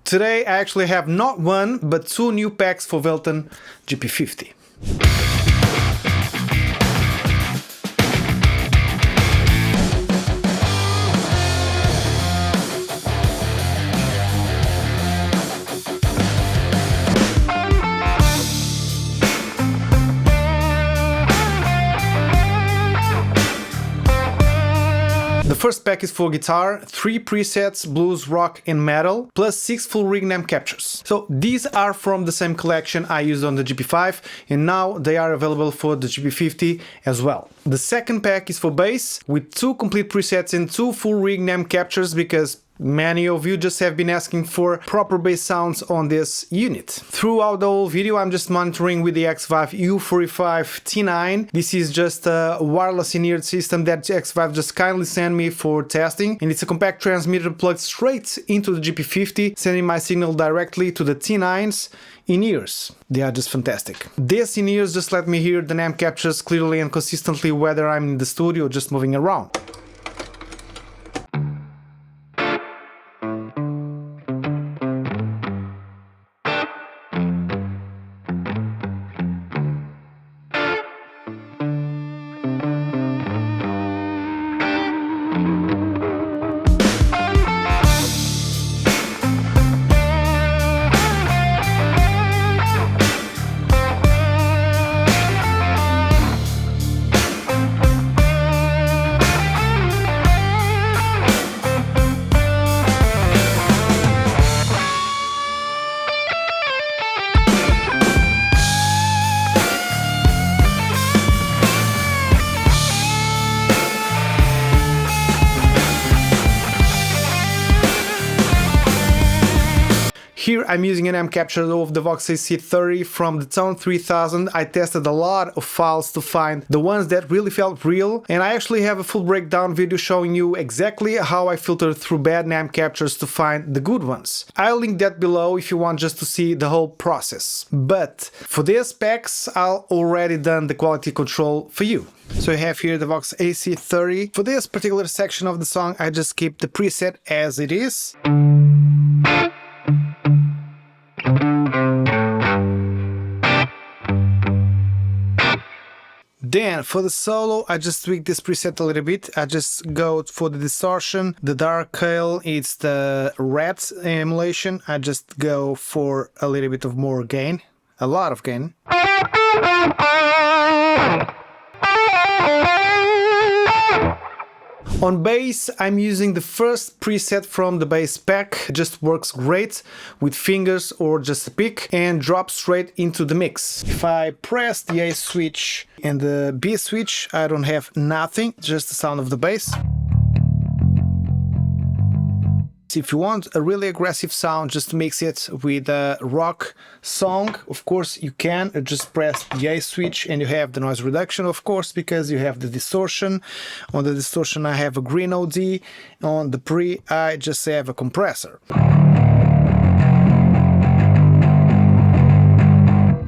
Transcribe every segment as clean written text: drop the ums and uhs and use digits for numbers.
Today I actually have not one, but two new packs for Velton GP50. The first pack is for guitar, 3 presets, blues, rock and metal, plus 6 full rig NAMP captures. So these are from the same collection I used on the GP5, and now they are available for the GP50 as well. The second pack is for bass, with 2 complete presets and 2 full rig NAMP captures, because many of you just have been asking for proper bass sounds on this unit. Throughout the whole video I'm just monitoring with the X-Vive U45 T9. This is just a wireless in-ear system that X-Vive just kindly sent me for testing, and it's a compact transmitter plugged straight into the GP50, sending my signal directly to the T9's in-ears. They are just fantastic. These in-ears just let me hear the NAMP captures clearly and consistently whether I'm in the studio or just moving around. Here I'm using an NAMP capture of the Vox AC30 from the Tone 3000. I tested a lot of files to find the ones that really felt real, and I actually have a full breakdown video showing you exactly how I filtered through bad NAMP captures to find the good ones. I'll link that below if you want just to see the whole process. But for these packs I've already done the quality control for you. So you have here the Vox AC30. For this particular section of the song I just keep the preset as it is. Then for the solo I just tweak this preset a little bit. I just go for the distortion, the dark hail, it's the red emulation. I just go for a little bit of more gain, a lot of gain. On bass, I'm using the first preset from the bass pack. It just works great with fingers or just a pick and drops straight into the mix. If I press the A switch and the B switch, I don't have nothing, just the sound of the bass. If you want a really aggressive sound, just mix it with a rock song. Of course you can just press the A switch and you have the noise reduction, of course, because you have the distortion. On the distortion I have a green OD, on the pre I just have a compressor.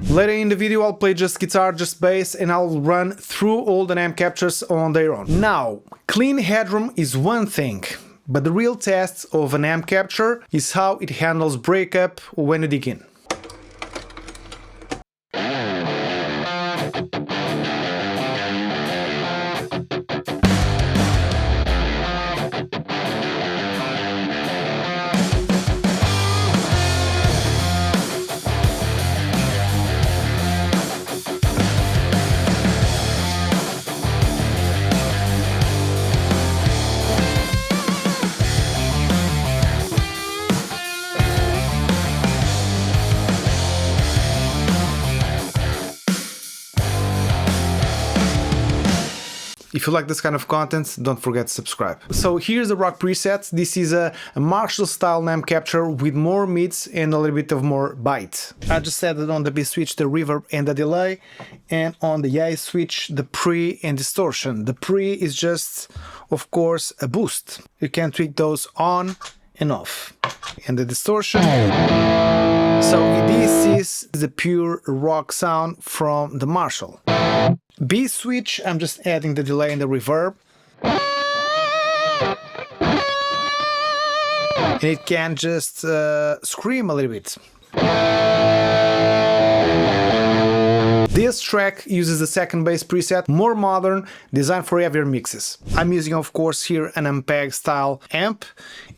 Later in the video I'll play just guitar, just bass, and I'll run through all the NAMP captures on their own. Now, clean headroom is one thing, but the real test of an NAMP capture is how it handles breakup when you dig in. If you like this kind of content, don't forget to subscribe. So here's the rock preset. This is a Marshall style NAMP capture with more mids and a little bit of more bite. I just added on the B switch the reverb and the delay, and on the A switch the pre and distortion. The pre is just, of course, a boost. You can tweak those on and off. And the distortion. So this is the pure rock sound from the Marshall. B switch, I'm just adding the delay and the reverb. and it can just scream a little bit. This track uses the second bass preset, more modern, designed for heavier mixes. I'm using, of course, here an Ampeg style amp,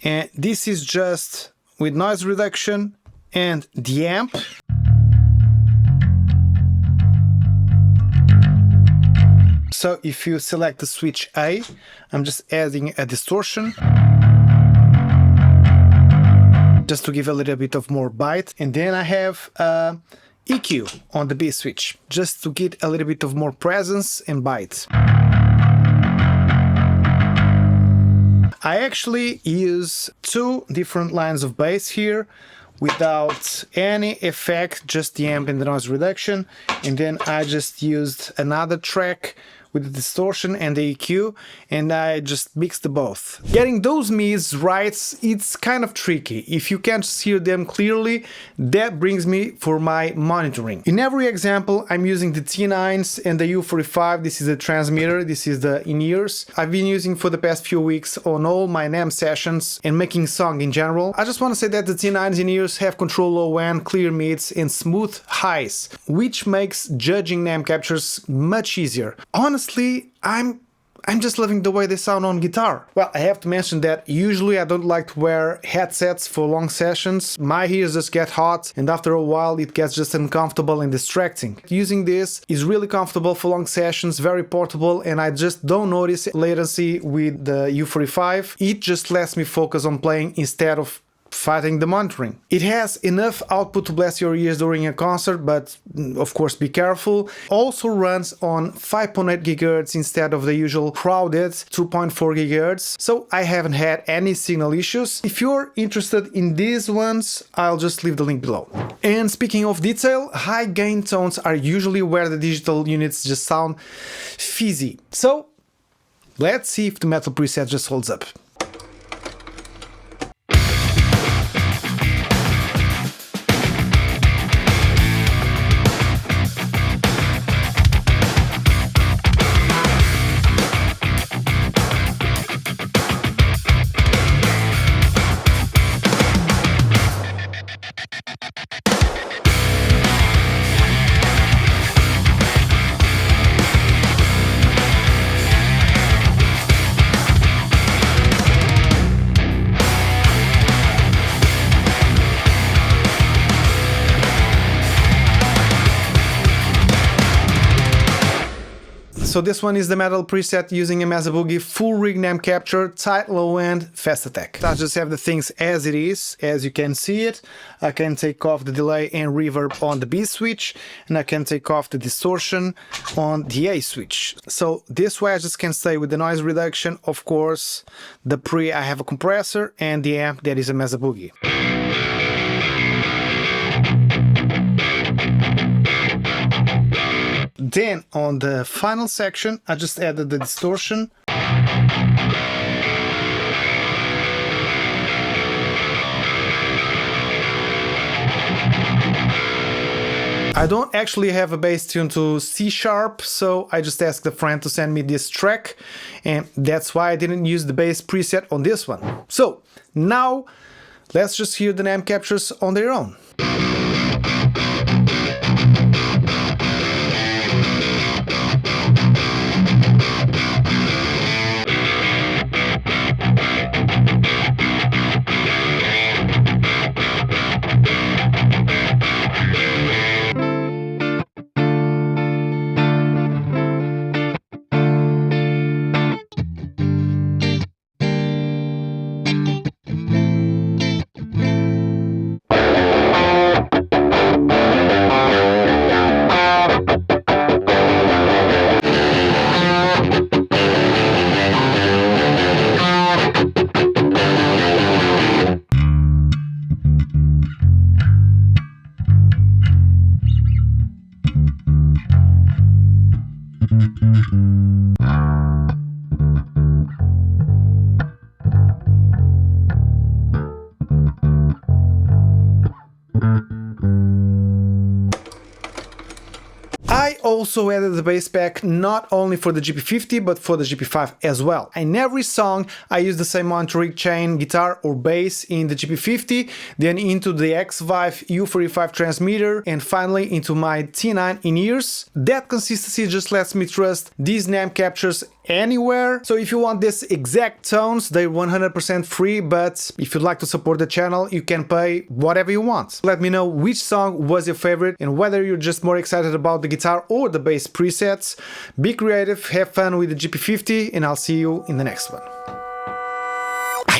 and this is just with noise reduction and the amp. So if you select the switch A, I'm just adding a distortion, just to give a little bit of more bite, and then I have EQ on the B switch, just to get a little bit of more presence and bite. I actually use two different lines of bass here without any effect, just the amp and the noise reduction, and then I just used another track with the distortion and the EQ, and I just mixed the both. Getting those mids right, it's kind of tricky. If you can't hear them clearly, that brings me for my monitoring. In every example, I'm using the T9s and the U45. This is the transmitter, this is the in-ears. I've been using for the past few weeks on all my NAMM sessions and making song in general. I just want to say that the T9s in-ears have control low end, clear mids and smooth highs, which makes judging NAMM captures much easier. Honestly, I'm just loving the way they sound on guitar. Well, I have to mention that usually I don't like to wear headsets for long sessions. My ears just get hot, and after a while it gets just uncomfortable and distracting. Using this is really comfortable for long sessions, very portable, and I just don't notice latency with the U45. It just lets me focus on playing instead of fighting the monitoring. It has enough output to bless your ears during a concert, but of course be careful. Also runs on 5.8 GHz instead of the usual crowded 2.4 GHz, so I haven't had any signal issues. If you're interested in these ones, I'll just leave the link below. And speaking of detail, high gain tones are usually where the digital units just sound fizzy. So let's see if the metal preset just holds up. So this one is the metal preset using a Mesa Boogie full rig NAMM capture, tight low end, fast attack. I just have the things as it is, as you can see it. I can take off the delay and reverb on the B switch, and I can take off the distortion on the A switch. So this way I just can stay with the noise reduction. Of course, the pre I have a compressor, and the amp that is a Mesa Boogie. Then on the final section, I just added the distortion. I don't actually have a bass tune to C sharp, so I just asked a friend to send me this track, and that's why I didn't use the bass preset on this one. So now let's just hear the NAMM captures on their own. also added the bass pack not only for the GP50 but for the GP5 as well. In every song I use the same Monterey chain guitar or bass in the GP50, then into the X-Vive U45 transmitter, and finally into my T9 in-ears. That consistency just lets me trust these NAMP captures anywhere. So if you want these exact tones, they're 100% free, but if you'd like to support the channel, you can pay whatever you want. Let me know which song was your favorite and whether you're just more excited about the guitar or the bass presets. Be creative, have fun with the GP50, and I'll see you in the next one.